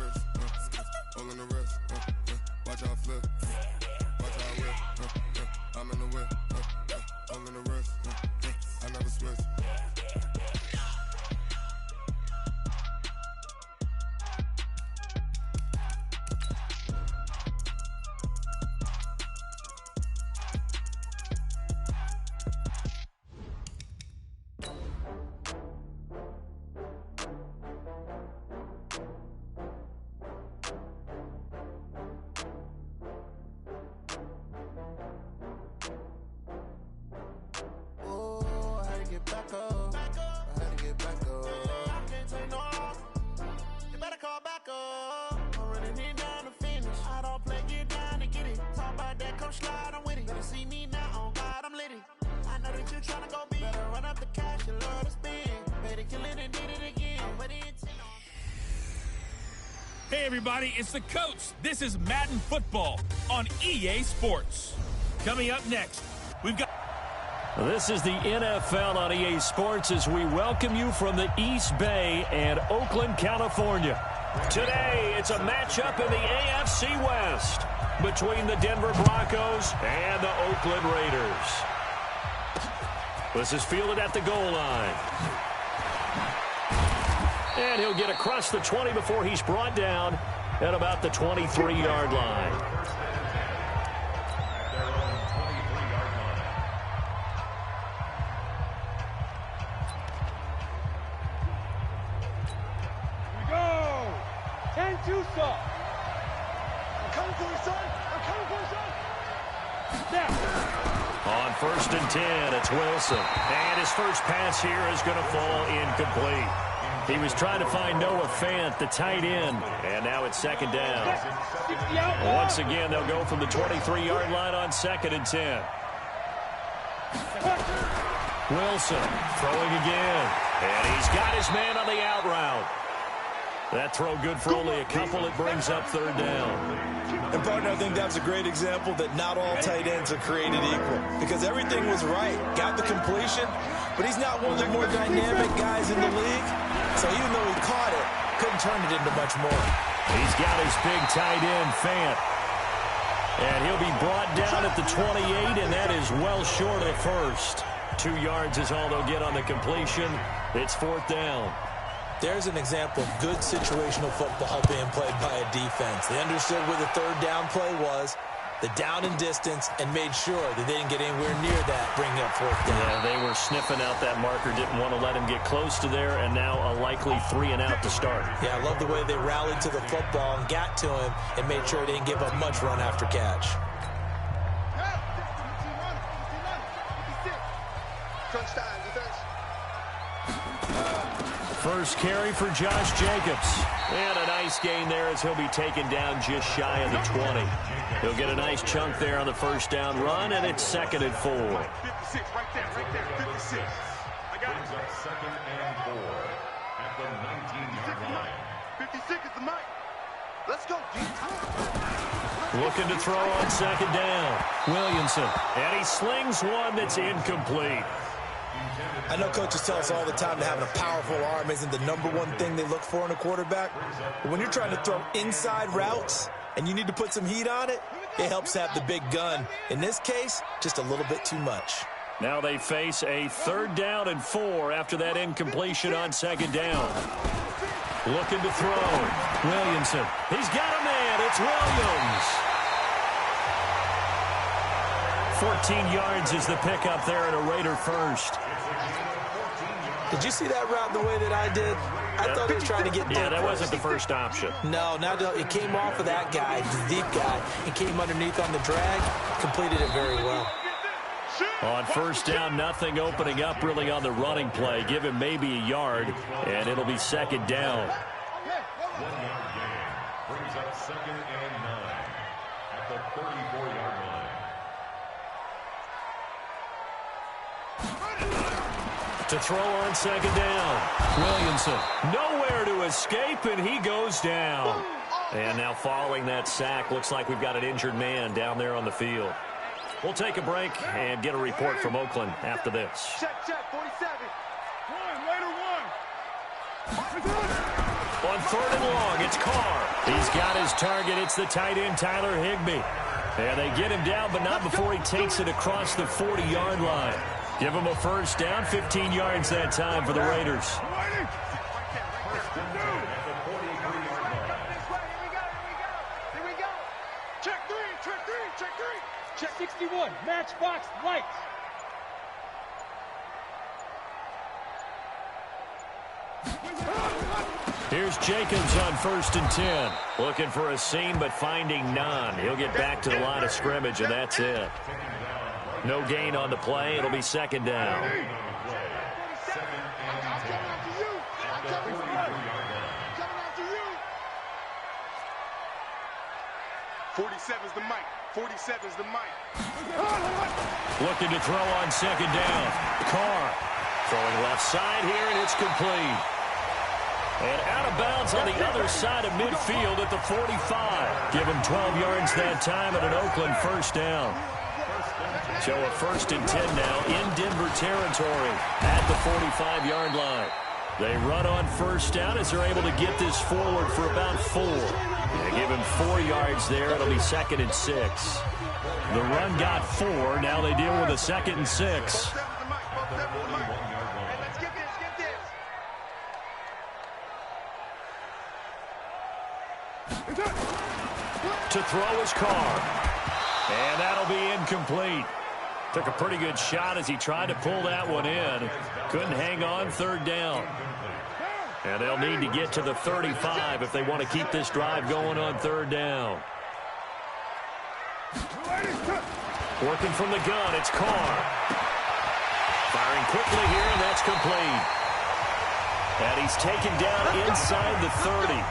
wrist, all in the wrist, watch how I flip, watch how I whip, I'm in the whip, all in the wrist, I never switch. Hey everybody, it's the coach. This is Madden Football on EA Sports. Coming up next, we've got... This is the NFL on EA Sports as we welcome you from the East Bay and Oakland, California. Today, it's a matchup in the AFC West between the Denver Broncos and the Oakland Raiders. This is fielded at the goal line. And he'll get across the 20 before he's brought down at about the 23-yard line. On 1st and 10, it's Wilson. And his first pass here is going to fall incomplete. He was trying to find Noah Fant, the tight end, and now it's 2nd down. Once again, they'll go from the 23-yard line on 2nd and 10. Wilson throwing again, and he's got his man on the out route. That throw good for only a couple. It brings up 3rd down. And, partner, I think that's a great example that not all tight ends are created equal because everything was right. Got the completion, but he's not one of the more dynamic guys in the league. So even though he caught it, couldn't turn it into much more. He's got his big tight end, Fant. And he'll be brought down at the 28, and that is well short of the first. 2 yards is all they'll get on the completion. It's 4th down. There's an example of good situational football being played by a defense. They understood where the 3rd down play was, the down and distance, and made sure that they didn't get anywhere near that, bringing up 4th down. Yeah, they were sniffing out that marker, didn't want to let him get close to there, and now a likely 3 and out to start. Yeah, I love the way they rallied to the football and got to him and made sure they didn't give up much run after catch. First carry for Josh Jacobs. And a nice gain there as he'll be taken down just shy of the 20. He'll get a nice chunk there on the 1st down run, and it's 2nd and 4. 56, right there, 56. I got it. 2nd and 4 at the 19-yard line. 56 is the mic. Let's go, D. Looking to throw on 2nd down. Williamson. And he slings one that's incomplete. I know coaches tell us all the time that having a powerful arm isn't the #1 thing they look for in a quarterback. But when you're trying to throw inside routes and you need to put some heat on it, it helps have the big gun. In this case, just a little bit too much. Now they face a 3rd down and 4 after that incompletion on 2nd down. Looking to throw. Williamson. He's got a man. It's Williams. 14 yards is the pickup there at a Raider first. Did you see that route the way that I did? I thought he was trying to get deep. Yeah, that wasn't the first option. No, it came off of that guy, the deep guy, and came underneath on the drag, completed it very well. On 1st down, nothing opening up really on the running play. Give him maybe a yard, and it'll be 2nd down. 1 yard gain brings up 2nd and 9 at the 34-yard line. To throw on 2nd down. Williamson. Nowhere to escape, and he goes down. And now following that sack, looks like we've got an injured man down there on the field. We'll take a break and get a report from Oakland after this. Check, 47. Raider 1. On 3rd and long, it's Carr. He's got his target. It's the tight end, Tyler Higbee. And they get him down, but not before he takes it across the 40-yard line. Give him a first down, 15 yards that time for the Raiders. Check three. Check 61, matchbox lights. Here's Jacobs on 1st and 10. Looking for a seam, but finding none. He'll get back to the line of scrimmage, and that's it. No gain on the play. It'll be 2nd down. 47's the mic. 47's the mic. Looking to throw on 2nd down. Carr throwing left side here, and it's complete. And out of bounds on the other side of midfield at the 45. Give him 12 yards that time at an Oakland first down. So a 1st and 10 now in Denver territory at the 45-yard line. They run on 1st down as they're able to get this forward for about 4. They give him 4 yards there. It'll be 2nd and 6. The run got 4. Now they deal with a 2nd and 6. To throw his Carr. And that'll be incomplete. Took a pretty good shot as he tried to pull that one in. Couldn't hang on 3rd down. And they'll need to get to the 35 if they want to keep this drive going on 3rd down. Working from the gun, it's Carr. Firing quickly here, and that's complete. And he's taken down inside the 30.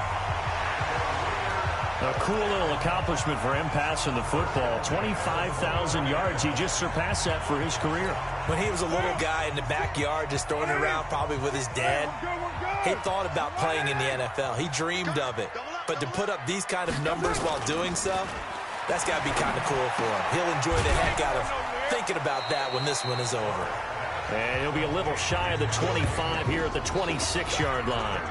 A cool little accomplishment for him passing the football. 25,000 yards. He just surpassed that for his career. When he was a little guy in the backyard just throwing it around probably with his dad, he thought about playing in the NFL. He dreamed of it. But to put up these kind of numbers while doing so, that's got to be kind of cool for him. He'll enjoy the heck out of thinking about that when this one is over. And he'll be a little shy of the 25 here at the 26-yard line.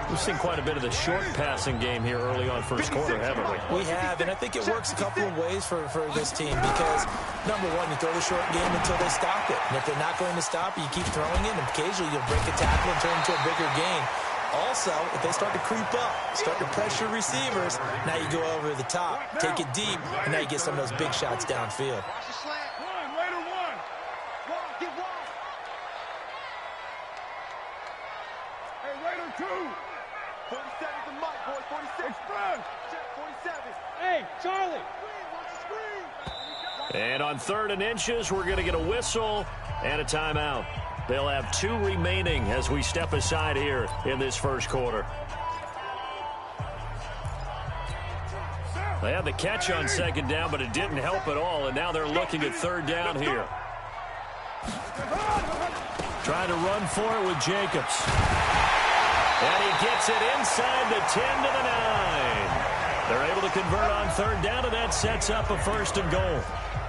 We've seen quite a bit of the short passing game here early on first quarter, haven't we? We have, and I think it works a couple of ways for this team because, number one, you throw the short game until they stop it. And if they're not going to stop it, you keep throwing it, and occasionally you'll break a tackle and turn into a bigger gain. Also, if they start to creep up, start to pressure receivers, now you go over the top, take it deep, and now you get some of those big shots downfield. Hey, Charlie! And on 3rd and inches, we're going to get a whistle and a timeout. They'll have 2 remaining as we step aside here in this first quarter. They had the catch on 2nd down, but it didn't help at all, and now they're looking at 3rd down here. Trying to run for it with Jacobs. And he gets it inside the 10 to the 9. They're able to convert on 3rd down, and that sets up a 1st and goal.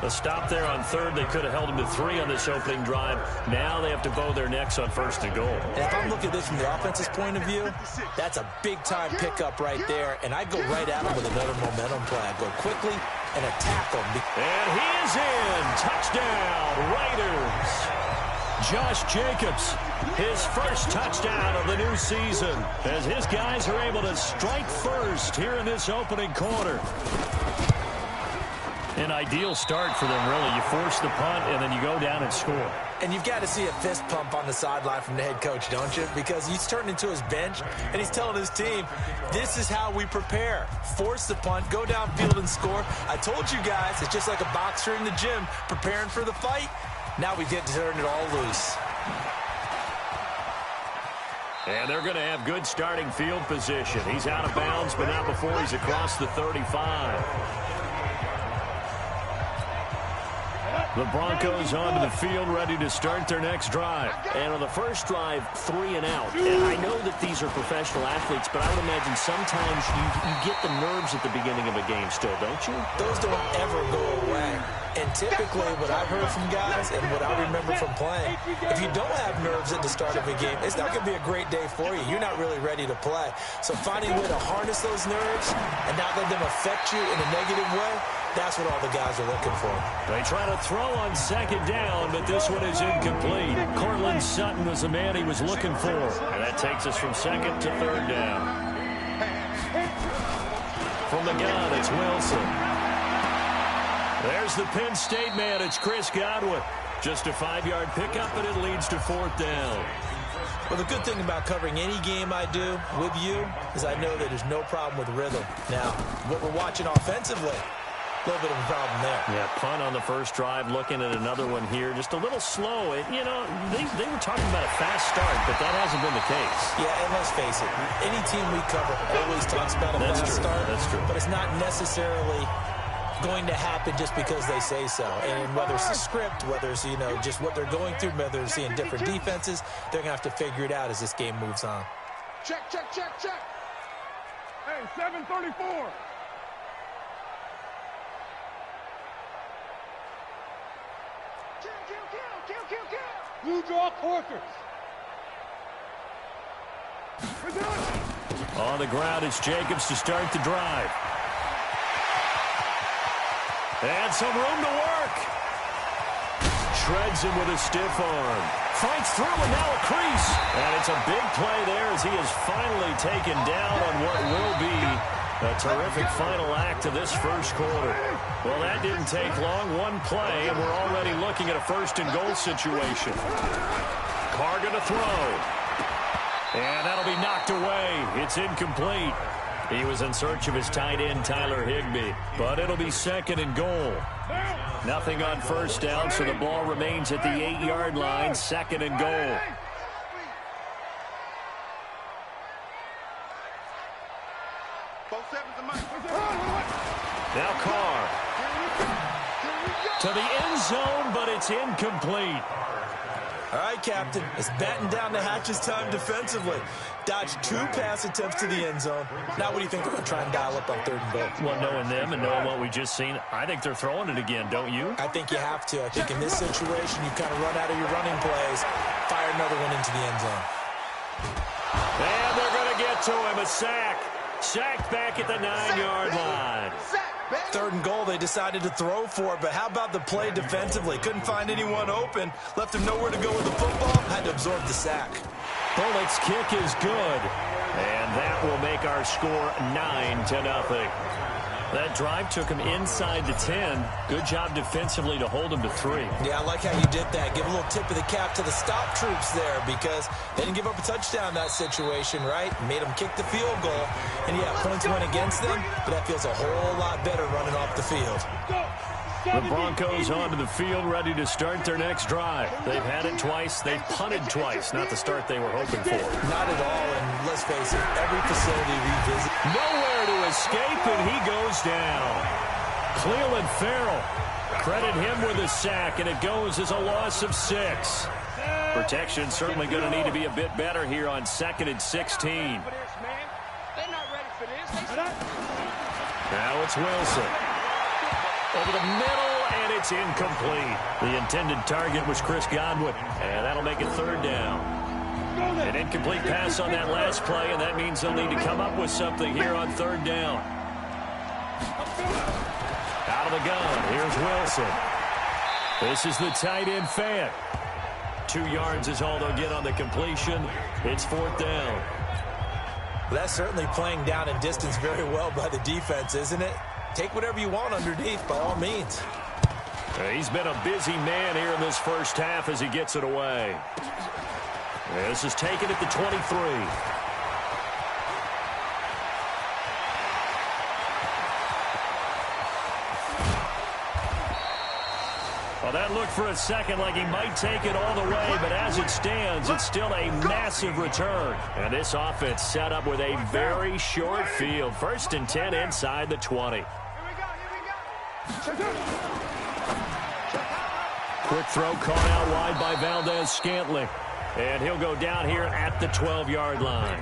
A stop there on 3rd. They could have held him to 3 on this opening drive. Now they have to bow their necks on 1st and goal. And if I'm looking at this from the offense's point of view, that's a big-time pickup right there. And I'd go right at him with another momentum play. I'd go quickly and attack him. And he is in. Touchdown, Raiders. Josh Jacobs, his first touchdown of the new season, as his guys are able to strike first here in this opening quarter. An ideal start for them, really. You force the punt, and then you go down and score. And you've got to see a fist pump on the sideline from the head coach, don't you? Because he's turned into his bench, and he's telling his team, this is how we prepare. Force the punt, go downfield and score. I told you guys, it's just like a boxer in the gym preparing for the fight. Now we get to turn it all loose. And they're going to have good starting field position. He's out of bounds, but not before he's across the 35. The Broncos onto the field, ready to start their next drive. And on the first drive, 3 and out. And I know that these are professional athletes, but I would imagine sometimes you get the nerves at the beginning of a game still, don't you? Those don't ever go away. And typically, what I've heard from guys and what I remember from playing, if you don't have nerves at the start of a game, it's not going to be a great day for you. You're not really ready to play. So finding a way to harness those nerves and not let them affect you in a negative way, that's what all the guys are looking for. They try to throw on second down, but this one is incomplete. Cortland Sutton was the man he was looking for. And that takes us from second to third down. From the gun, it's Wilson. There's the Penn State man. It's Chris Godwin. Just a 5-yard pickup, and it leads to fourth down. Well, the good thing about covering any game I do with you is I know that there's no problem with rhythm. Now, what we're watching offensively, a little bit of a problem there. Yeah, punt on the first drive, looking at another one here. Just a little slow. You know, they were talking about a fast start, but that hasn't been the case. Yeah, and let's face it, any team we cover always talks about a fast start. That's true. But it's not necessarily going to happen just because they say so. And whether it's the script, whether it's, you know, just what they're going through, whether they're seeing different defenses, they're going to have to figure it out as this game moves on. Check, check, check, check. Hey, 734. Kill. Blue draw quarters. We're done. On the ground, it's Jacobs to start the drive. And some room to work. Shreds him with a stiff arm. Fights through and now a crease. And it's a big play there as he is finally taken down on what will be a terrific final act of this first quarter. Well, that didn't take long. One play, and we're already looking at a first-and-goal situation. Carr going to throw. And that'll be knocked away. It's incomplete. He was in search of his tight end, Tyler Higbee. But it'll be second and goal. Nothing on first down, so the ball remains at the 8-yard line. Second and goal. Now Carr. To the end zone, but it's incomplete. All right, Captain, it's batten down the hatches time defensively. Dodged 2 pass attempts to the end zone. Now what do you think they're going to try and dial up on third and goal? Well, knowing them and knowing what we just seen, I think they're throwing it again, don't you? I think you have to. I think in this situation, you kind of run out of your running plays, fire another one into the end zone. And they're going to get to him. A sack. Sacked back at the 9-yard line. Third and goal, they decided to throw for it, but how about the play defensively? Couldn't find anyone open, left him nowhere to go with the football, had to absorb the sack. Bullock's kick is good, and that will make our score 9-0. That drive took him inside the 10. Good job defensively to hold him to 3. Yeah, I like how you did that. Give a little tip of the cap to the stop troops there because they didn't give up a touchdown in that situation, right? Made them kick the field goal. And, yeah, points went against them, but that feels a whole lot better running off the field. The Broncos onto the field, ready to start their next drive. They've had it twice. They've punted twice. Not the start they were hoping for. Not at all, and let's face it, every facility we visit. Nowhere to escape, and he goes down. Cleveland Farrell, credit him with a sack, and it goes as a loss of 6. Protection certainly going to need to be a bit better here on 2nd and 16. Now it's Wilson. Over the middle, and it's incomplete. The intended target was Chris Godwin, and that'll make it third down. An incomplete pass on that last play, and that means they'll need to come up with something here on third down. Out of the gun, here's Wilson. This is the tight end fan. 2 yards is all they'll get on the completion. It's fourth down. Well, that's certainly playing down in distance very well by the defense, isn't it? Take whatever you want underneath, by all means. He's been a busy man here in this first half as he gets it away. This is taken at the 23. Well, that looked for a second like he might take it all the way, but as it stands, it's still a massive return. And this offense set up with a very short field. 1st and 10 inside the 20. Quick throw caught out wide by Valdez-Scantling. And he'll go down here at the 12-yard line.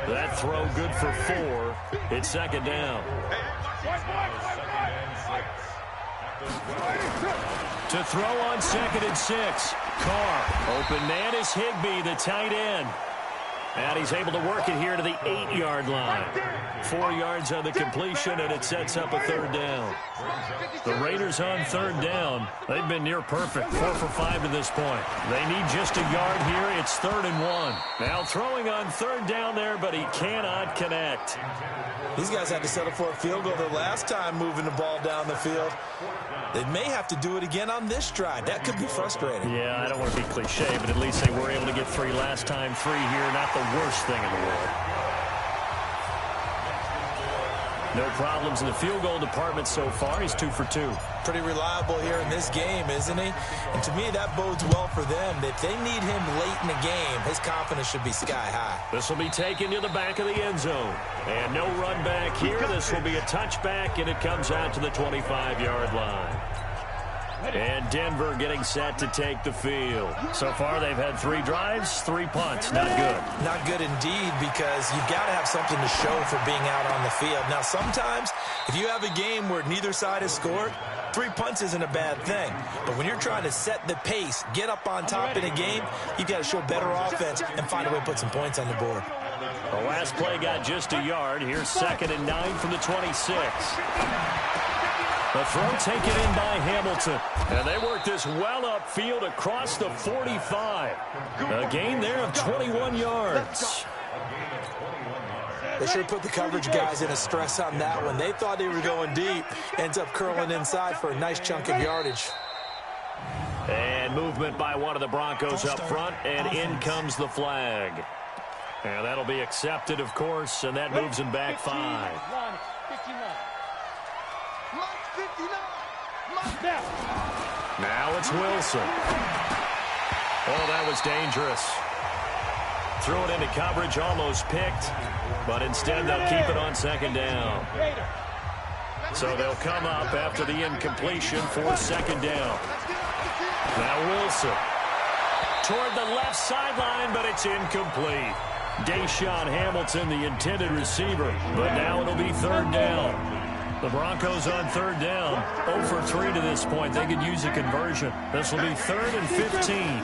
That throw good for 4. It's second down. To throw on 2nd and 6. Carr. Open man is Higbee, the tight end. And he's able to work it here to the 8-yard line. 4 yards on the completion, and it sets up a 3rd down. The Raiders on 3rd down. They've been near perfect, 4 for 5 to this point. They need just a yard here. It's 3rd and 1. Now throwing on 3rd down there, but he cannot connect. These guys had to settle for a field goal the last time moving the ball down the field. They may have to do it again on this drive. That could be frustrating. Yeah, I don't want to be cliche, but at least they were able to get 3 last time. 3 here, not the worst thing in the world. No problems in the field goal department so far. He's 2 for 2. Pretty reliable here in this game, isn't he? And to me, that bodes well for them. If they need him late in the game, his confidence should be sky high. This will be taken to the back of the end zone. And no run back here. This will be a touchback, and it comes out to the 25-yard line. And Denver getting set to take the field. So far, they've had 3 drives, 3 punts. Not good. Not good indeed, because you've got to have something to show for being out on the field. Now, sometimes, if you have a game where neither side has scored, 3 punts isn't a bad thing. But when you're trying to set the pace, get up on top in a game, you've got to show better offense and find a way to put some points on the board. The last play got just a yard. Here's 2nd and 9 from the 26. The throw taken in by Hamilton. And they work this well upfield across the 45. A gain there of 21 yards. They sure put the coverage guys in a stress on that one. They thought they were going deep. Ends up curling inside for a nice chunk of yardage. And movement by one of the Broncos up front. And in comes the flag. And that'll be accepted, of course. And that moves him back 5. Now it's Wilson. Oh, that was dangerous. Threw it into coverage, almost picked. But instead, they'll keep it on 2nd down. So they'll come up after the incompletion for 2nd down. Now Wilson. Toward the left sideline, but it's incomplete. Deshaun Hamilton, the intended receiver. But now it'll be 3rd down. The Broncos on 3rd down, 0 for 3 to this point. They could use a conversion. This will be 3rd and 15.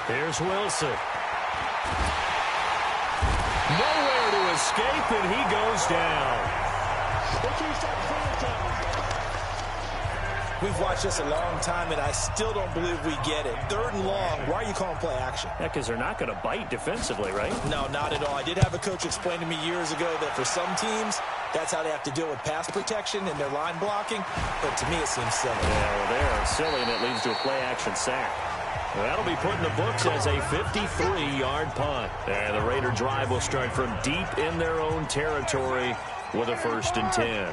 Here's Wilson. Nowhere to escape, and he goes down. We've watched this a long time, and I still don't believe we get it. 3rd and long, why are you calling play action? Yeah, because they're not going to bite defensively, right? No, not at all. I did have a coach explain to me years ago that for some teams, that's how they have to deal with pass protection and their line blocking. But to me, it seems silly. Yeah, well, they're silly, and it leads to a play-action sack. Well, that'll be put in the books as a 53-yard punt. And the Raider drive will start from deep in their own territory with a 1st and 10.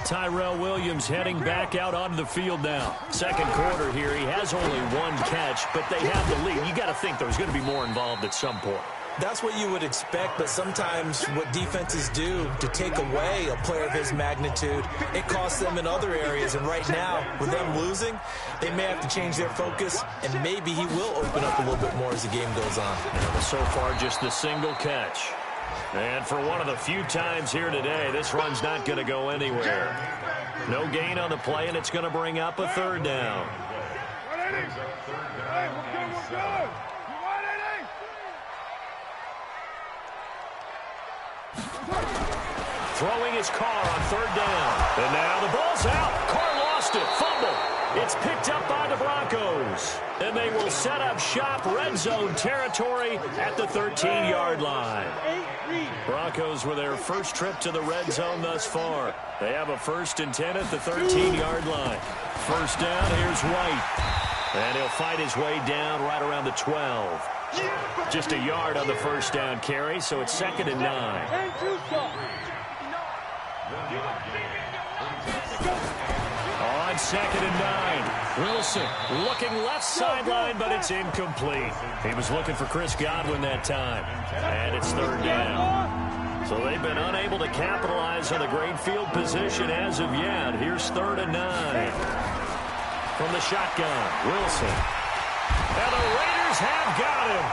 Tyrell Williams heading back out onto the field now. 2nd quarter here. He has only 1 catch, but they have the lead. You got to think there's going to be more involved at some point. That's what you would expect, but sometimes what defenses do to take away a player of his magnitude, it costs them in other areas. And right now, with them losing, they may have to change their focus, and maybe he will open up a little bit more as the game goes on. Yeah, so far, just the single catch. And for one of the few times here today, this run's not going to go anywhere. No gain on the play, and it's going to bring up a 3rd down. Throwing his Carr on 3rd down. And now the ball's out. Carr lost it. Fumble. It's picked up by the Broncos. And they will set up shop red zone territory at the 13-yard line. Broncos with their first trip to the red zone thus far. They have a 1st and 10 at the 13-yard line. 1st down, here's White. And he'll fight his way down right around the 12. Just a yard on the 1st down carry, so it's 2nd and 9. On 2nd and 9, Wilson looking left sideline, but it's incomplete. He was looking for Chris Godwin that time, and it's 3rd down. So they've been unable to capitalize on the great field position as of yet. Here's 3rd and 9. From the shotgun, Wilson. And the Raiders have got him.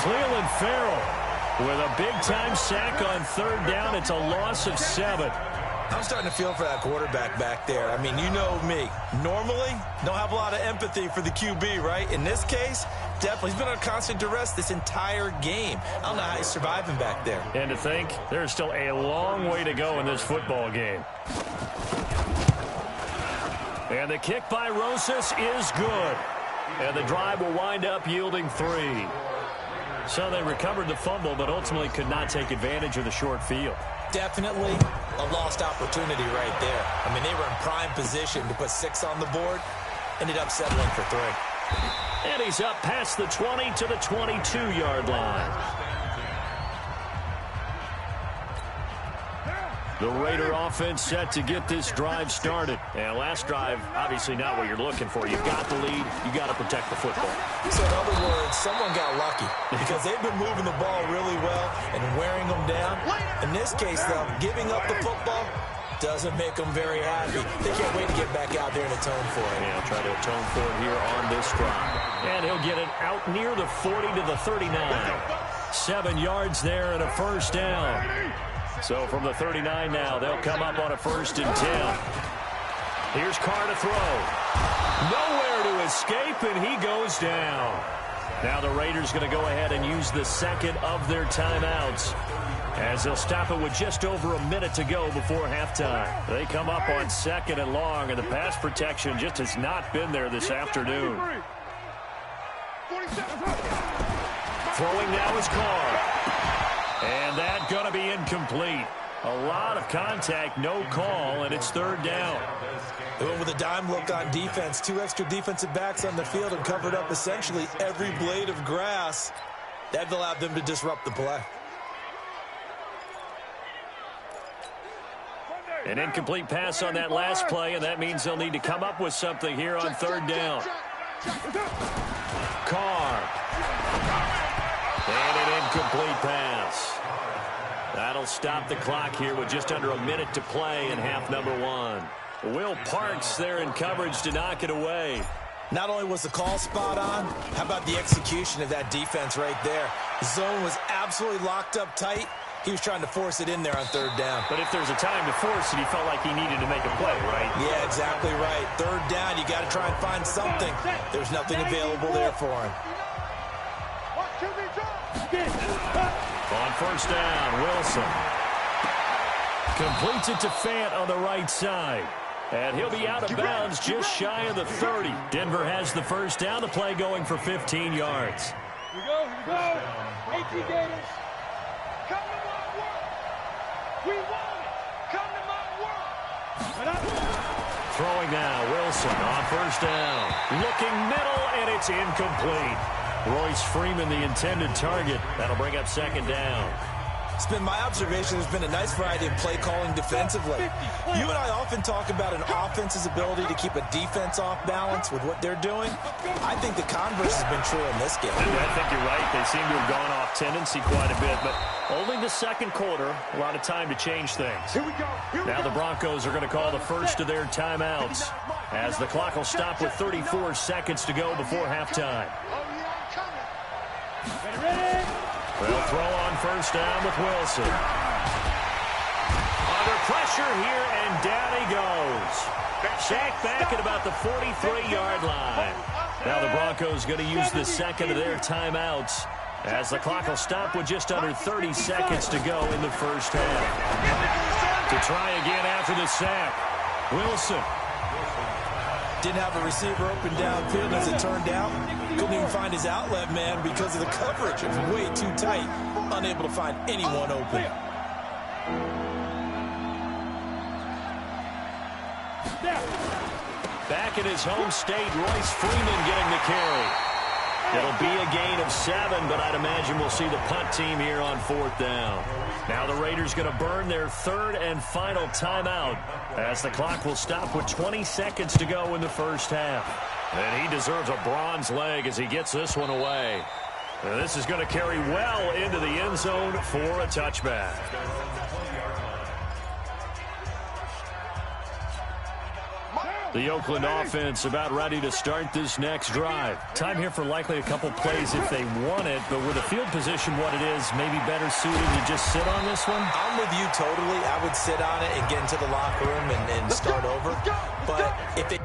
Cleveland Farrell with a big-time sack on third down. It's a loss of 7. I'm starting to feel for that quarterback back there. I mean, you know me. Normally, don't have a lot of empathy for the QB, right? In this case, definitely. He's been on constant duress this entire game. I don't know how he's surviving back there. And to think, there's still a long way to go in this football game. And the kick by Rosas is good. And the drive will wind up yielding 3. So they recovered the fumble, but ultimately could not take advantage of the short field. Definitely a lost opportunity right there. I mean, they were in prime position to put 6 on the board. Ended up settling for 3. And he's up past the 20 to the 22-yard line. The Raider offense set to get this drive started. And last drive, obviously not what you're looking for. You've got the lead. You've got to protect the football. So in other words, someone got lucky because they've been moving the ball really well and wearing them down. In this case, though, giving up the football doesn't make them very happy. They can't wait to get back out there and atone for it. Yeah, try to atone for it here on this drive. And he'll get it out near the 40 to the 39. 7 yards there and a first down. So from the 39 now, they'll come up on a 1st and 10. Here's Carr to throw. Nowhere to escape, and he goes down. Now the Raiders going to go ahead and use the second of their timeouts, as they'll stop it with just over a minute to go before halftime. They come up on 2nd and long, and the pass protection just has not been there this afternoon. Throwing now is Carr. And that going to be incomplete. A lot of contact, no call, and it's 3rd down. They went with a dime look on defense. 2 extra defensive backs on the field and covered up essentially every blade of grass. That allowed them to disrupt the play. An incomplete pass on that last play, and that means they'll need to come up with something here on 3rd down. Carr. And an incomplete pass. That'll stop the clock here with just under a minute to play in half number 1. Will Parks there in coverage to knock it away. Not only was the call spot on, how about the execution of that defense right there? The zone was absolutely locked up tight. He was trying to force it in there on 3rd down. But if there's a time to force it, he felt like he needed to make a play, right? Yeah, exactly right. 3rd down, you got to try and find something. There's nothing available there for him. On 1st down, Wilson completes it to Fant on the right side. And he'll be out of bounds just shy of the 30. Denver has the 1st down. The play going for 15 yards. Here we go. 18 Gators. Come to my work. We want it. Come to my work. Throwing now, Wilson on 1st down. Looking middle, and it's incomplete. Royce Freeman, the intended target. That'll bring up 2nd down. It's been my observation there's been a nice variety of play calling defensively. You and I often talk about an offense's ability to keep a defense off balance with what they're doing. I think the converse has been true in this game. I think you're right. They seem to have gone off tendency quite a bit, but only the 2nd quarter, a lot of time to change things. Now the Broncos are going to call the first of their timeouts, as the clock will stop with 34 seconds to go before halftime. They'll throw on 1st down with Wilson. Under pressure here, and down he goes. Sacked back at about the 43-yard line. Now the Broncos going to use the 2nd of their timeouts, as the clock will stop with just under 30 seconds to go in the 1st half. To try again after the sack, Wilson. Didn't have a receiver open downfield as it turned out. Couldn't even find his outlet man because of the coverage. It was way too tight. Unable to find anyone open. Back in his home state, Royce Freeman getting the carry. It'll be a gain of 7, but I'd imagine we'll see the punt team here on 4th down. Now the Raiders going to burn their 3rd and final timeout, as the clock will stop with 20 seconds to go in the 1st half. And he deserves a bronze leg as he gets this one away. And this is going to carry well into the end zone for a touchback. The Oakland offense about ready to start this next drive. Time here for likely a couple plays if they want it, but with the field position what it is, maybe better suited to just sit on this one? I'm with you totally. I would sit on it and get into the locker room and start over. But if they...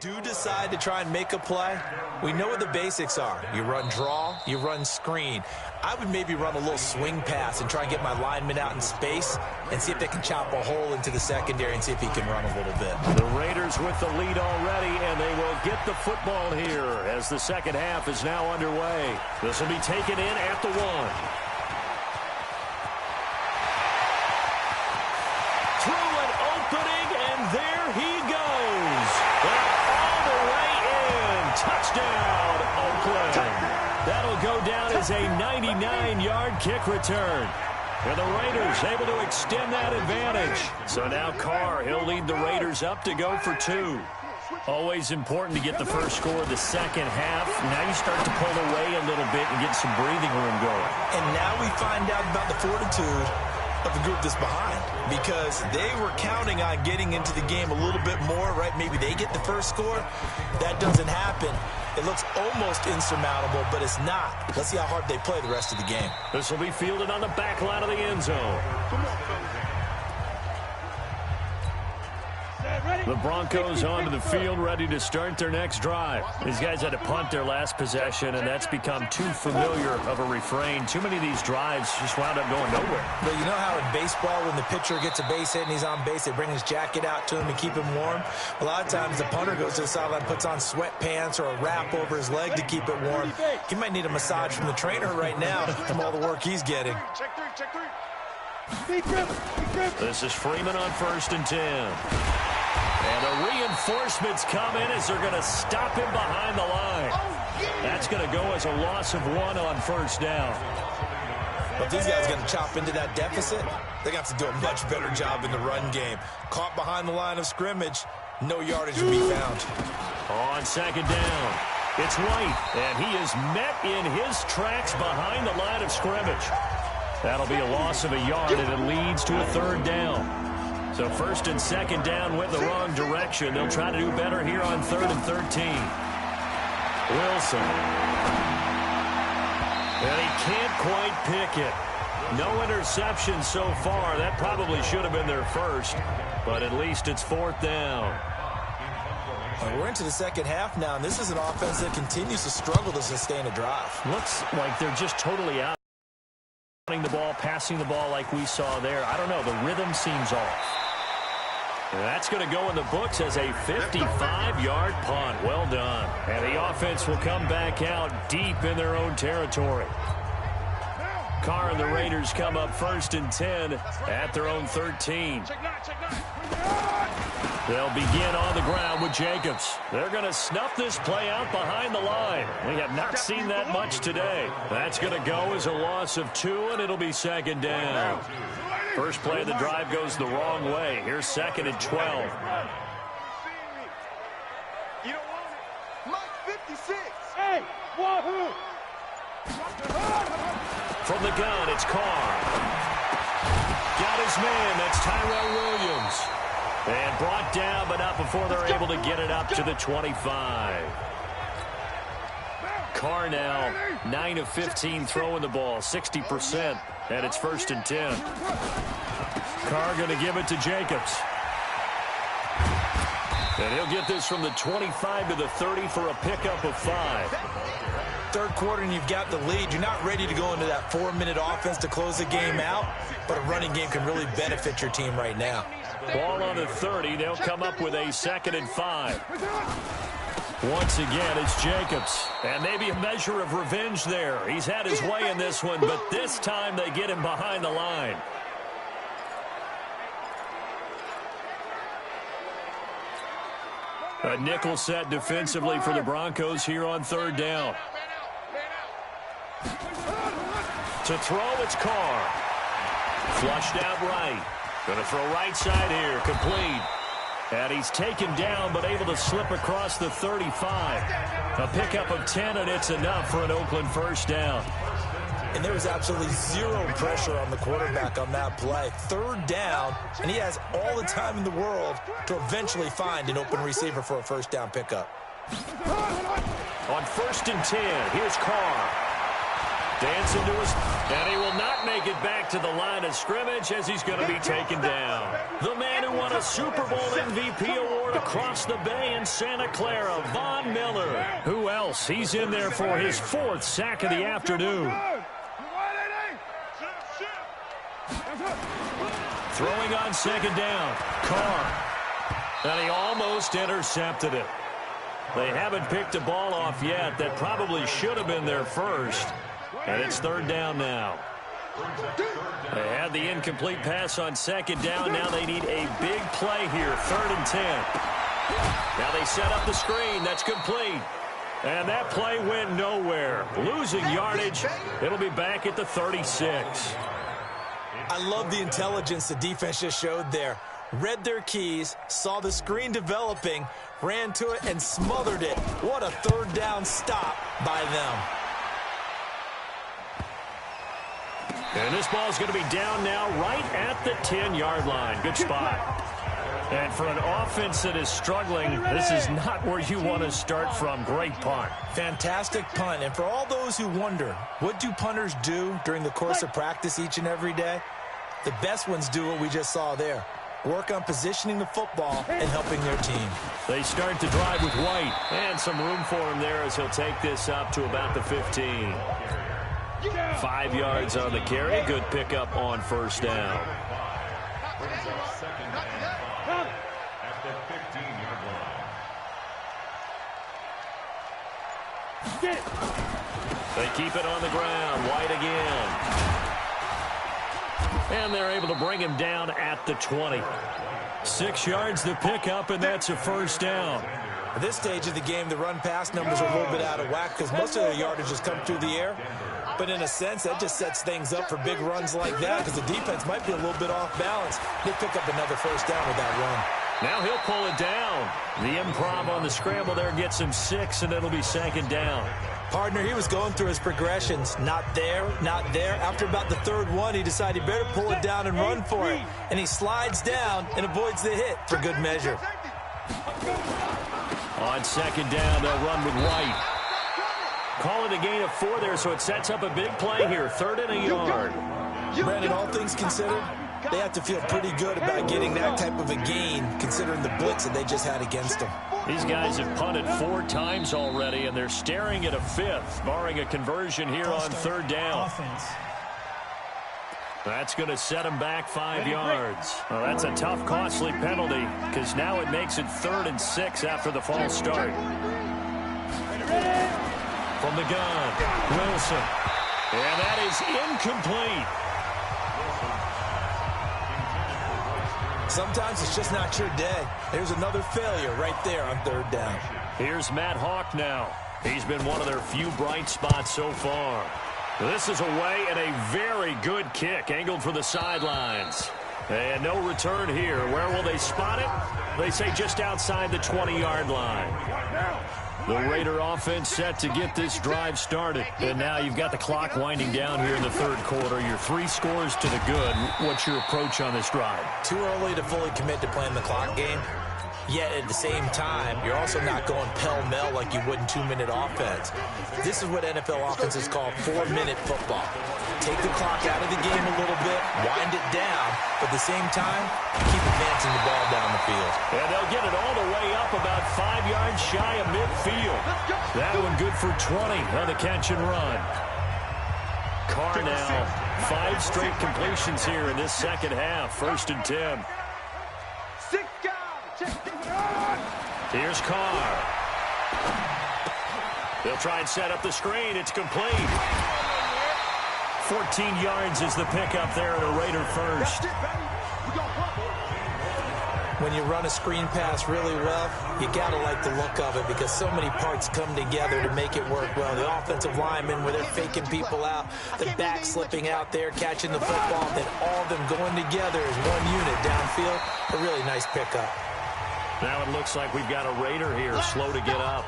do decide to try and make a play, we know what the basics are. You run draw, you run screen. I would maybe run a little swing pass and try and get my lineman out in space and see if they can chop a hole into the secondary and see if he can run a little bit. The Raiders with the lead already, and they will get the football here as the second half is now underway. This will be taken in at the 1. Through an opening, and there he goes. All the way in. Touchdown, Oakland. That'll go down as a 99-yard kick return. And the Raiders able to extend that advantage. So now Carr, he'll lead the Raiders up to go for 2. Always important to get the first score of the second half. Now you start to pull away a little bit and get some breathing room going. And now we find out about the fortitude of the group that's behind, because they were counting on getting into the game a little bit more, right? Maybe they get the first score. That doesn't happen. It looks almost insurmountable, but it's not. Let's see how hard they play the rest of the game. This will be fielded on the back line of the end zone. The Broncos onto the field, ready to start their next drive. These guys had to punt their last possession, and that's become too familiar of a refrain. Too many of these drives just wound up going nowhere. But you know how in baseball, when the pitcher gets a base hit and he's on base, they bring his jacket out to him to keep him warm? A lot of times the punter goes to the sideline, puts on sweatpants or a wrap over his leg to keep it warm. He might need a massage from the trainer right now from all the work he's getting. Check 3. This is Freeman on 1st and 10. And the reinforcements come in as they're going to stop him behind the line. That's going to go as a loss of 1 on 1st down. But if these guys are going to chop into that deficit, they're going to have to do a much better job in the run game. Caught behind the line of scrimmage, no yardage to be found. On 2nd down, it's White, and he is met in his tracks behind the line of scrimmage. That'll be a loss of a yard, and it leads to a 3rd down. So 1st and 2nd down went the wrong direction. They'll try to do better here on 3rd and 13. Wilson. And he can't quite pick it. No interception so far. That probably should have been their first, but at least it's 4th down. We're into the second half now, and this is an offense that continues to struggle to sustain a drive. Looks like they're just totally out. Running the ball, passing the ball like we saw there. I don't know. The rhythm seems off. That's going to go in the books as a 55-yard punt. Well done. And the offense will come back out deep in their own territory. Carr and the Raiders come up 1st and 10 at their own 13. They'll begin on the ground with Jacobs. They're going to snuff this play out behind the line. We have not seen that much today. That's going to go as a loss of 2, and it'll be 2nd down. First play of the drive goes the wrong way. Here's 2nd and 12. You don't want it. Mike 56. Hey, wahoo! From the gun, it's Carr. Got his man. That's Tyrell Williams. And brought down, but not before they're able to get it up to the 25. Carr now 9 of 15 throwing the ball, 60%, and it's 1st and 10. Carr going to give it to Jacobs. And he'll get this from the 25 to the 30 for a pickup of 5. Third quarter and you've got the lead. You're not ready to go into that 4-minute offense to close the game out, but a running game can really benefit your team right now. Ball on the 30. They'll come up with a 2nd and 5. Once again, it's Jacobs. And maybe a measure of revenge there. He's had his way in this one, but this time they get him behind the line. A nickel set defensively for the Broncos here on 3rd down. To throw, it's Carr. Flushed out right. Going to throw right side here, complete. And he's taken down, but able to slip across the 35. A pickup of 10, and it's enough for an Oakland 1st down. And there was absolutely zero pressure on the quarterback on that play. 3rd down, and he has all the time in the world to eventually find an open receiver for a 1st down pickup. On 1st and 10, here's Carr. Dancing to his, and he will not make it back to the line of scrimmage as he's going to be taken down. The man who won a Super Bowl MVP award across the bay in Santa Clara, Von Miller. Who else? He's in there for his 4th sack of the afternoon. Throwing on 2nd down, Carr. And he almost intercepted it. They haven't picked a ball off yet. That probably should have been their first. And it's 3rd down now. They had the incomplete pass on 2nd down. Now they need a big play here, 3rd and 10. Now they set up the screen. That's complete. And that play went nowhere. Losing yardage. It'll be back at the 36. I love the intelligence the defense just showed there. Read their keys, saw the screen developing, ran to it, and smothered it. What a 3rd down stop by them. And this ball's going to be down now right at the 10-yard line. Good spot. And for an offense that is struggling, this is not where you want to start from. Great punt. Fantastic punt. And for all those who wonder, what do punters do during the course of practice each and every day? The best ones do what we just saw there. Work on positioning the football and helping their team. They start to drive with White. And some room for him there as he'll take this up to about the 15. 5 yards on the carry. Good pickup on 1st down. They keep it on the ground. White again. And they're able to bring him down at the 20. 6 yards the pickup, and that's a 1st down. At this stage of the game, the run-pass numbers are a little bit out of whack because most of their yardage has come through the air. But in a sense, that just sets things up for big runs like that because the defense might be a little bit off balance. They pick up another 1st down with that run. Now he'll pull it down. The improv on the scramble there gets him 6, and it'll be 2nd down. Partner, he was going through his progressions. Not there, not there. After about the 3rd one, he decided he better pull it down and run for it. And he slides down and avoids the hit for good measure. On 2nd down, they'll run with White. Call it a gain of 4 there, so it sets up a big play here. 3rd and a yard. Brandon, all things considered, they have to feel pretty good about getting that type of a gain, considering the blitz that they just had against them. These guys have punted 4 times already, and they're staring at a 5th, barring a conversion here on 3rd down. That's going to set him back 5 yards. Well, that's a tough, costly penalty because now it makes it 3rd and 6 after the false start. From the gun, Wilson. And that is incomplete. Sometimes it's just not your day. There's another failure right there on 3rd down. Here's Matt Hawk now. He's been one of their few bright spots so far. This is away and a very good kick angled for the sidelines. And no return here. Where will they spot it? They say just outside the 20-yard line. The Raider offense set to get this drive started. And now you've got the clock winding down here in the 3rd quarter. You're 3 scores to the good. What's your approach on this drive? Too early to fully commit to playing the clock game. Yet at the same time, you're also not going pell-mell like you would in 2-minute offense. This is what NFL offenses call 4-minute football. Take the clock out of the game a little bit, wind it down, but at the same time, keep advancing the ball down the field. And they'll get it all the way up about 5 yards shy of midfield. That one good for 20 on the catch and run. Carr now, 5 straight completions here in this second half. 1st and 10. Here's Carr. They'll try and set up the screen. It's complete. 14 yards is the pickup there at a Raider first. When you run a screen pass really well, you got to like the look of it because so many parts come together to make it work well. The offensive linemen, where they're faking people out, the back slipping out there, catching the football, then all of them going together as one unit downfield. A really nice pickup. Now it looks like we've got a Raider here slow to get up.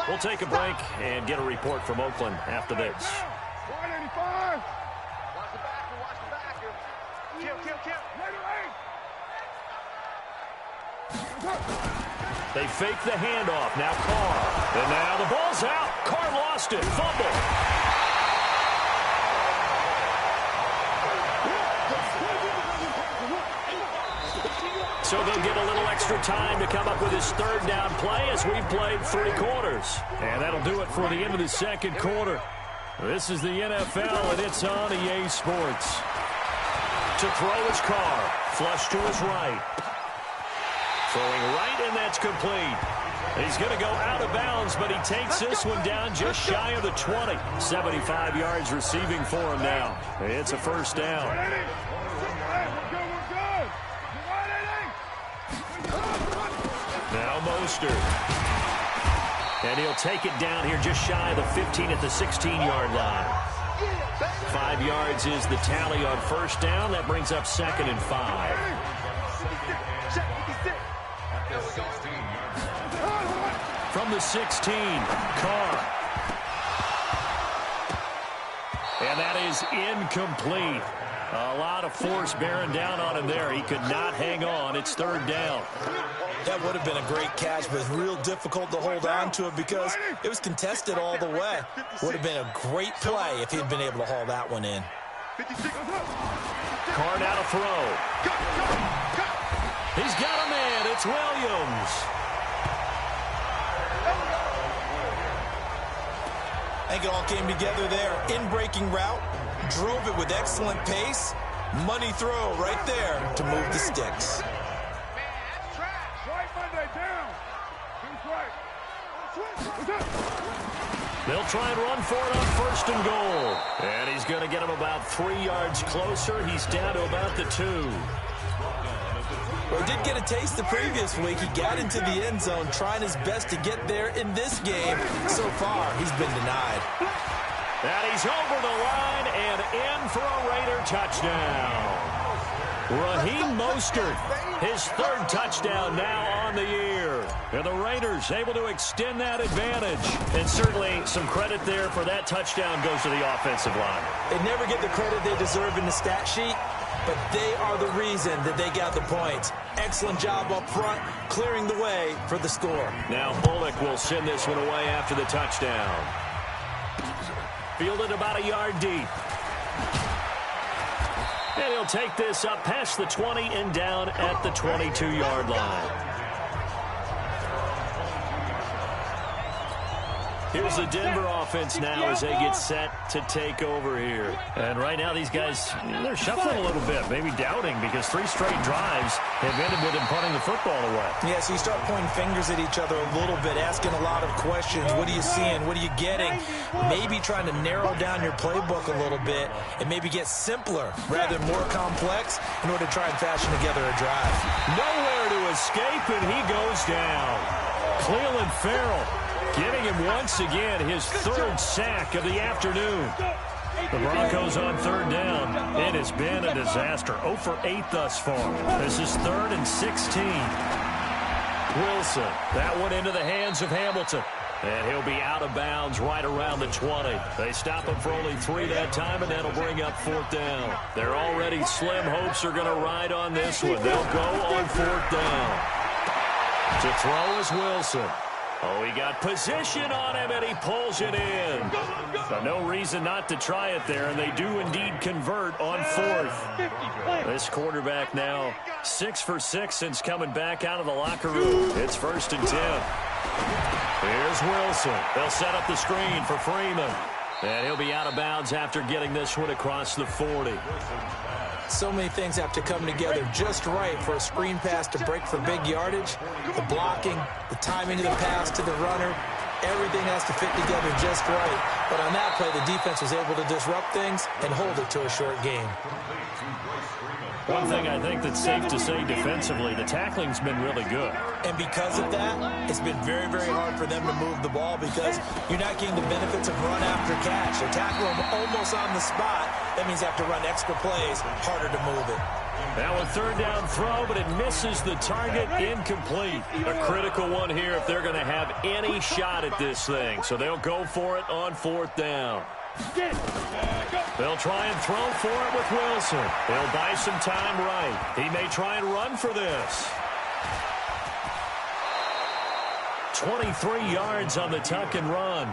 We'll take a break and get a report from Oakland after this. 185. Watch the backer. Kill. They fake the handoff. Now Carr. And now the ball's out. Carr lost it. Fumble. So they'll get a little extra time to come up with his 3rd down play as we've played 3 quarters. And that'll do it for the end of the 2nd quarter. This is the NFL, and it's on EA Sports. To throw is Carr. Flush to his right. Throwing right, and that's complete. He's going to go out of bounds, but he takes this one down just shy of the 20. 75 yards receiving for him now. It's a 1st down. Now Mostert. And he'll take it down here just shy of the 15 at the 16-yard line. 5 yards is the tally on 1st down. That brings up 2nd and 5. From the 16, Carr. And that is incomplete. A lot of force bearing down on him there. He could not hang on. It's 3rd down. That would have been a great catch, but it's real difficult to hold on to it because it was contested all the way. Would have been a great play if he'd been able to haul that one in. Carr now to throw. He's got a man. It's Williams. I think it all came together there. In-breaking route, drove it with excellent pace. Money throw right there to move the sticks. They'll try and run for it on 1st and goal. And he's going to get him about 3 yards closer. He's down to about the 2. Well, he did get a taste the previous week. He got into the end zone trying his best to get there in this game. So far, he's been denied. And he's over the line and in for a Raider touchdown. Raheem Mostert, his 3rd touchdown now on the year. And the Raiders able to extend that advantage. And certainly some credit there for that touchdown goes to the offensive line. They never get the credit they deserve in the stat sheet, but they are the reason that they got the points. Excellent job up front, clearing the way for the score. Now Bullock will send this one away after the touchdown. Fielded about a yard deep. And he'll take this up past the 20 and down at the 22-yard line. Here's the Denver offense now as they get set to take over here. And right now these guys, they're shuffling a little bit, maybe doubting, because 3 straight drives have ended with them punting the football away. Yeah, so you start pointing fingers at each other a little bit, asking a lot of questions. What are you seeing? What are you getting? Maybe trying to narrow down your playbook a little bit and maybe get simpler rather than more complex in order to try and fashion together a drive. Nowhere to escape, and he goes down. Cleveland Farrell getting him once again, his 3rd sack of the afternoon. The Broncos on 3rd down. It has been a disaster. 0 for 8 thus far. This is 3rd and 16. Wilson, that one into the hands of Hamilton. And he'll be out of bounds right around the 20. They stop him for only 3 that time, and that'll bring up 4th down. Their already slim hopes are going to ride on this one. They'll go on 4th down. To throw is Wilson. Oh, he got position on him, and he pulls it in. But no reason not to try it there, and they do indeed convert on 4th. This quarterback now 6 for 6 since coming back out of the locker room. It's 1st and 10. Here's Wilson. They'll set up the screen for Freeman. And he'll be out of bounds after getting this one across the 40. So many things have to come together just right for a screen pass to break for big yardage. The blocking, the timing of the pass to the runner, everything has to fit together just right. But on that play, the defense was able to disrupt things and hold it to a short game. One thing I think that's safe to say defensively, the tackling's been really good. And because of that, it's been very, very hard for them to move the ball because you're not getting the benefits of run after catch. They tackle them almost on the spot. That means they have to run extra plays, harder to move it. Now a 3rd down throw, but it misses the target, incomplete. A critical one here if they're going to have any shot at this thing. So they'll go for it on 4th down. They'll try and throw for it with Wilson. They'll buy some time right. He may try and run for this. 23 yards on the tuck and run.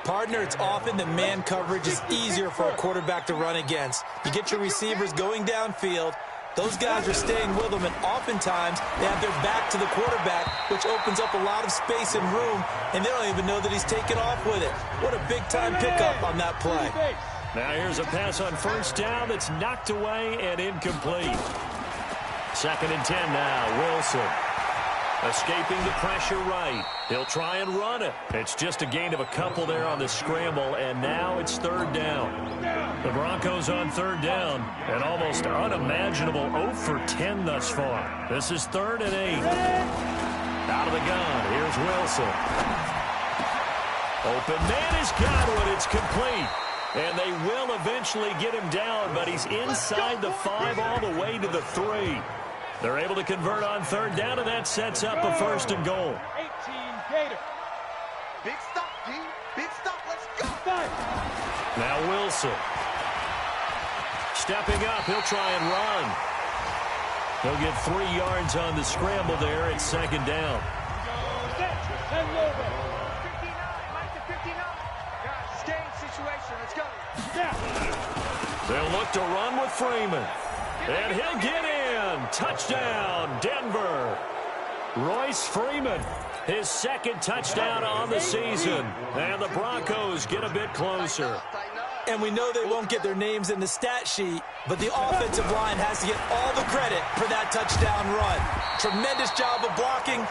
Partner, it's often that man coverage is easier for a quarterback to run against. You get your receivers going downfield. Those guys are staying with them, and oftentimes they have their back to the quarterback, which opens up a lot of space and room, and they don't even know that he's taken off with it. What a big-time pickup on that play. Now here's a pass on 1st down that's knocked away and incomplete. 2nd and 10 now, Wilson. Escaping the pressure right. He'll try and run it. It's just a gain of a couple there on the scramble, and now it's 3rd down. The Broncos on 3rd down, an almost unimaginable 0 for 10 thus far. This is 3rd and 8. Out of the gun, here's Wilson. Open man has got one, it's complete. And they will eventually get him down, but he's inside the 5 all the way to the 3. They're able to convert on 3rd down, and that sets up a 1st and goal. 18 Gator. Big stop, D. Big stop. Let's go. Now Wilson. Stepping up, he'll try and run. He'll get 3 yards on the scramble there at 2nd down. Send over. 59. Mike to 59. Guys, stay in situation. Let's go. They'll look to run with Freeman. And he'll get in. Touchdown, Denver. Royce Freeman, his 2nd touchdown on the season. And the Broncos get a bit closer. And we know they won't get their names in the stat sheet, but the offensive line has to get all the credit for that touchdown run. Tremendous job of blocking,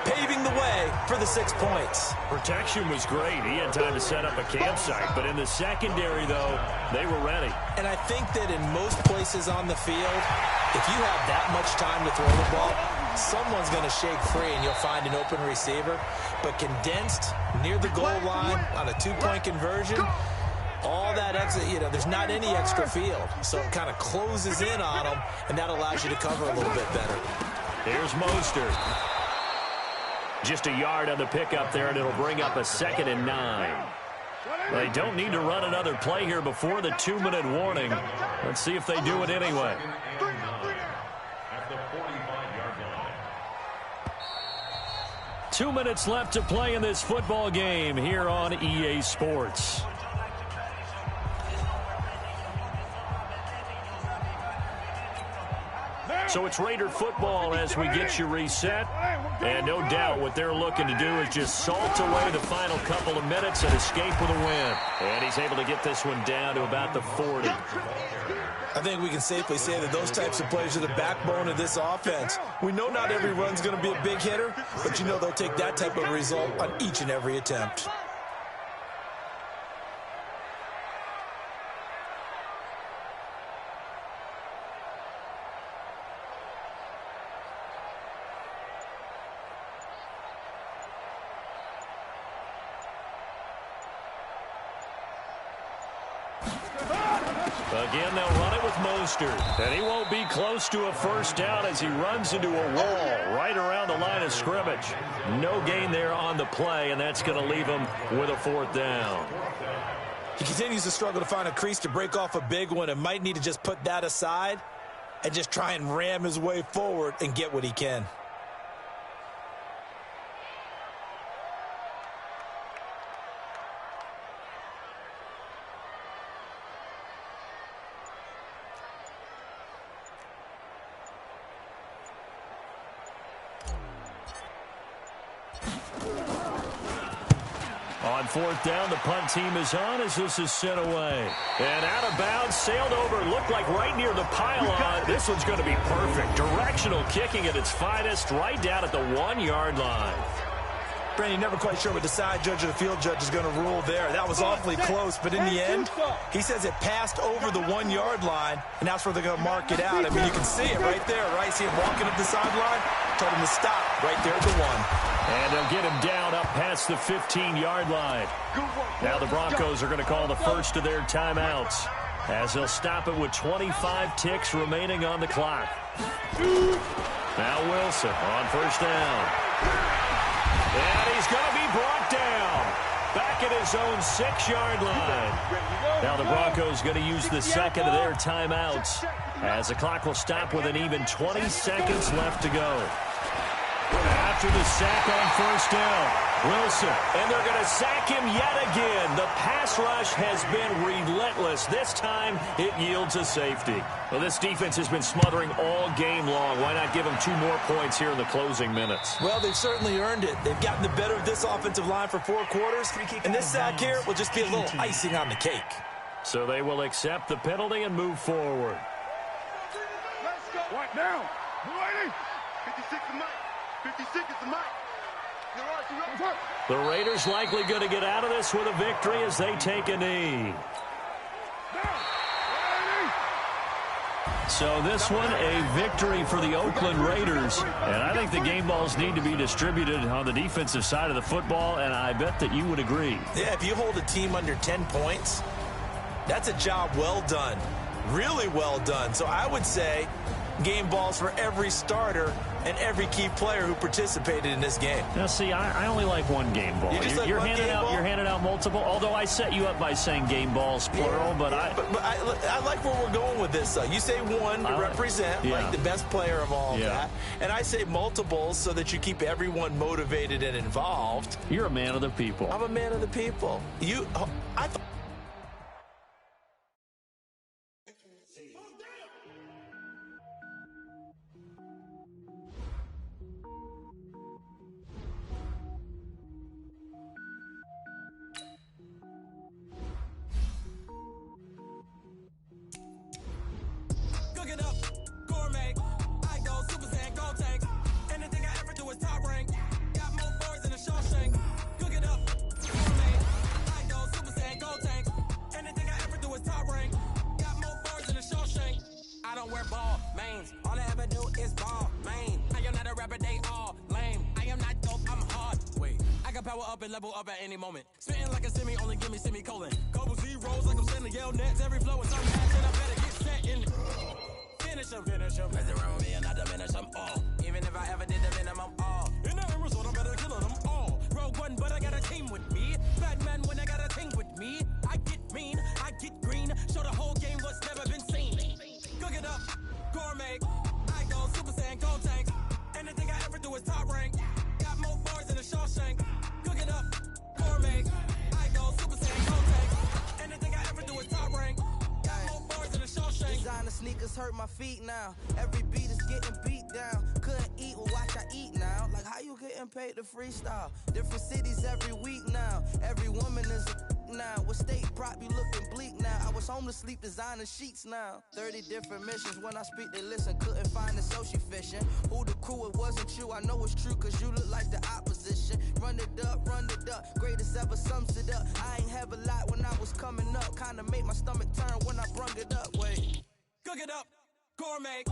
paving the way for the 6 points. Protection was great. He had time to set up a campsite, but in the secondary, though, they were ready. And I think that in most places on the field, if you have that much time to throw the ball, someone's going to shake free and you'll find an open receiver. But condensed near the goal line on a 2-point conversion, all that extra, there's not any extra field. So it kind of closes in on them, and that allows you to cover a little bit better. Here's Mostert. Just a yard on the pickup there, and it'll bring up a 2nd and 9. They don't need to run another play here before the 2-minute warning. Let's see if they do it anyway. At the 45-yard line. 2 minutes left to play in this football game here on EA Sports. So it's Raider football as we get you reset. And no doubt what they're looking to do is just salt away the final couple of minutes and escape with a win. And he's able to get this one down to about the 40. I think we can safely say that those types of plays are the backbone of this offense. We know not every run's going to be a big hitter, but you know they'll take that type of result on each and every attempt. Again, they'll run it with Mostert. And he won't be close to a first down as he runs into a wall right around the line of scrimmage. No gain there on the play, and that's going to leave him with a fourth down. He continues to struggle to find a crease to break off a big one and might need to just put that aside and just try and ram his way forward and get what he can. On fourth down, the punt team is on as this is sent away. And out of bounds, sailed over, looked like right near the pylon. This one's going to be perfect. Directional kicking at its finest, right down at the 1-yard line. Brandon, never quite sure what the side judge or the field judge is going to rule there. That was awfully close, but in the end, he says it passed over the 1-yard line, and that's where they're going to mark it out. I mean, you can see it right there, right? See him walking up the sideline? Told him to stop right there at the 1. And they'll get him down up past the 15-yard line. Now the Broncos are going to call the first of their timeouts as they'll stop it with 25 ticks remaining on the clock. Now Wilson on first down. And he's going to be brought down back at his own 6-yard line. Now the Broncos going to use the second of their timeouts as the clock will stop with an even 20 seconds left to go. After the sack on first down, Wilson, and they're going to sack him yet again. The pass rush has been relentless. This time, it yields a safety. Well, this defense has been smothering all game long. Why not give them 2 more points here in the closing minutes? Well, they've certainly earned it. They've gotten the better of this offensive line for 4 quarters, and this sack here will just be a little icing on the cake. So they will accept the penalty and move forward. Let's go. Right now. 56 is Mike. 56 is the Mike. The Raiders likely going to get out of this with a victory as they take a knee. So this one, a victory for the Oakland Raiders. And I think the game balls need to be distributed on the defensive side of the football, and I bet that you would agree. Yeah, if you hold a team under 10 points, that's a job well done. Really well done. So I would say game balls for every starter and every key player who participated in this game. Now, see, I only like one game ball. You're handing out multiple, although I set you up by saying game balls, plural, yeah, but I like where we're going with this. You say one to represent, like the best player of all of that, and I say multiples so that you keep everyone motivated and involved. You're a man of the people. I'm a man of the people. Level up at any moment. Spitting like a semi, only give me semicolon. Couple zeros like I'm sending yell nets. Every flow is something and I better get set in. Finish them. Mess around with me and I diminish them all. Even if I ever did the minimum all. In the result, I'm better killing them all. Rogue one, but I got a team with me. Batman when I got a team with me. I get mean, I get green. Show the whole game what's never been seen. Cook it up, gourmet. I go Super Saiyan, Gold Tank. Anything I ever do is top rank. Got more bars than a Shawshank. Cook it up, gourmet. I go Super Saiyan, Gold Tank. Anything I ever do is top rank. Got more bars than a Shawshank. sneakers hurt my feet now. Every beat is getting beat down. Couldn't eat, well watch I eat now. Like how you getting paid to freestyle? Different cities every week now. Every woman is a now. With state prop, you looking bleak now. I was home to sleep designing sheets now. 30 different missions. When I speak, they listen. Couldn't find it, so she fishing. Who the crew? It wasn't you. I know it's true, cause you look like the opposition. Run it up, run it up. Greatest ever sums it up. I ain't have a lot when I was coming up. Kinda made my stomach turn when I brung it up. Wait. Cook it up, gourmet.